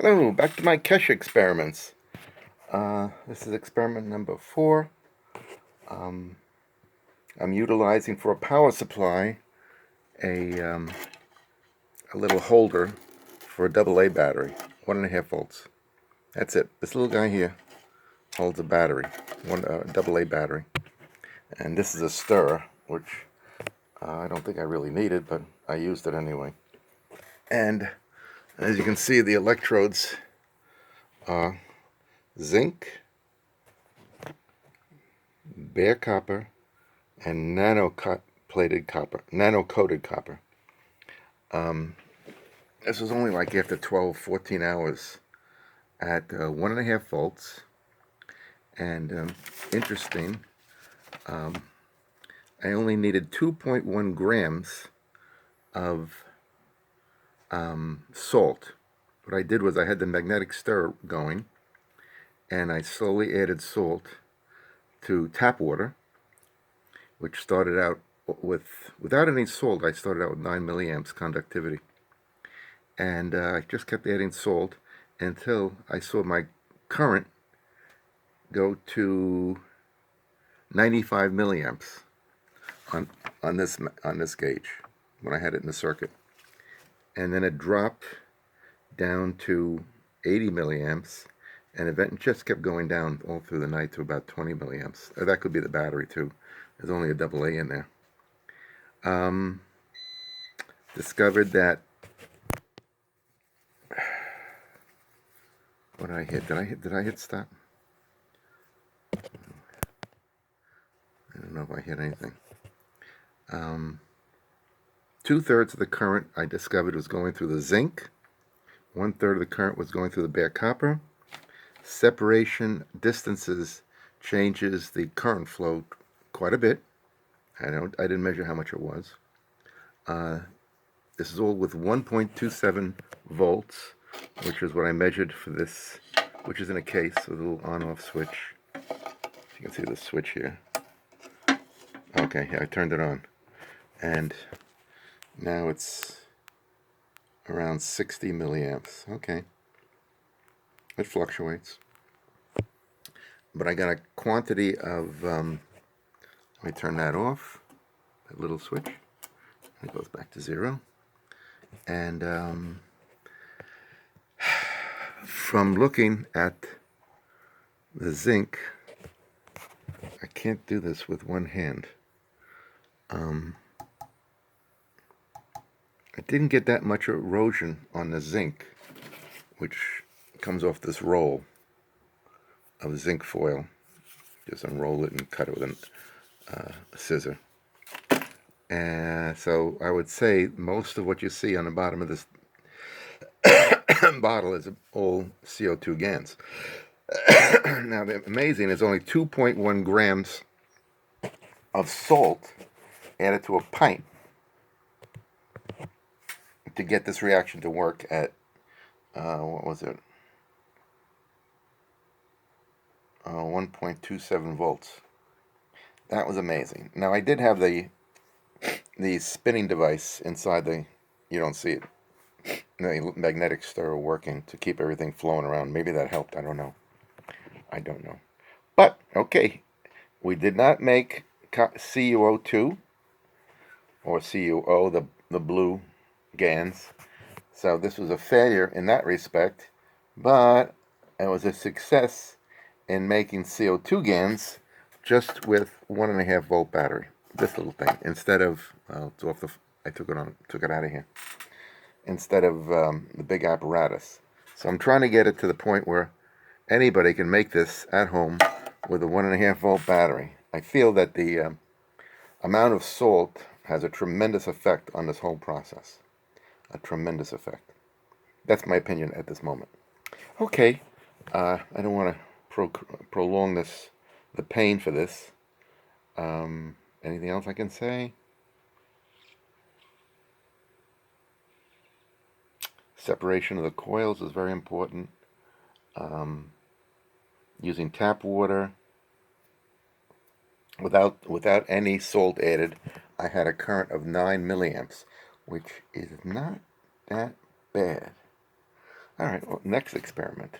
Hello, back to my Keshe experiments. This is experiment number 4. I'm utilizing for a power supply a little holder for a AA battery, 1.5 volts. That's it. This little guy here holds a battery, one AA battery, and this is a stirrer, which I don't think I really needed, but I used it anyway. And as you can see, the electrodes are zinc, bare copper, and nano-coated copper. This was only like after 12, 14 hours at 1.5 volts. And interesting, I only needed 2.1 grams of salt. What I did was I had the magnetic stir going, and I slowly added salt to tap water, which started out without any salt. I started out with 9 milliamps conductivity, and I just kept adding salt until I saw my current go to 95 milliamps on this gauge when I had it in the circuit, and then it dropped down to 80 milliamps, and it just kept going down all through the night to about 20 milliamps. Or that could be the battery too. There's only a AA in there. Discovered that what did I hit? Did I hit stop? I don't know if I hit anything. 2/3 of the current I discovered was going through the zinc. 1/3 of the current was going through the bare copper. Separation distances changes the current flow quite a bit. I didn't measure how much it was. This is all with 1.27 volts, which is what I measured for this, which is in a case with a little on-off switch. You can see the switch here. Okay, yeah, I turned it on, and now it's around 60 milliamps. Okay, it fluctuates, but I got a quantity of. Let me turn that off. That little switch. It goes back to 0, and from looking at the zinc, I can't do this with one hand. I didn't get that much erosion on the zinc, which comes off this roll of zinc foil. Just unroll it and cut it with a scissor. And so I would say most of what you see on the bottom of this bottle is all CO2 Gans. Now, the amazing is only 2.1 grams of salt added to a pint to get this reaction to work at, what was it? 1.27 volts. That was amazing. Now, I did have the spinning device inside you don't see it, the magnetic stir working to keep everything flowing around. Maybe that helped. I don't know. But, okay, we did not make CuO2 or CuO, the blue Gans. So this was a failure in that respect, but it was a success in making CO2 Gans just with 1.5 volt battery. This little thing, instead of it's off the. I took it out of here. Instead of the big apparatus. So I'm trying to get it to the point where anybody can make this at home with a 1.5 volt battery. I feel that the amount of salt has a tremendous effect on this whole process. A tremendous effect. That's my opinion at this moment. Okay, I don't want to prolong the pain for this. Anything else I can say? Separation of the coils is very important. Using tap water without any salt added, I had a current of 9 milliamps, which is not that bad. All right, well, next experiment.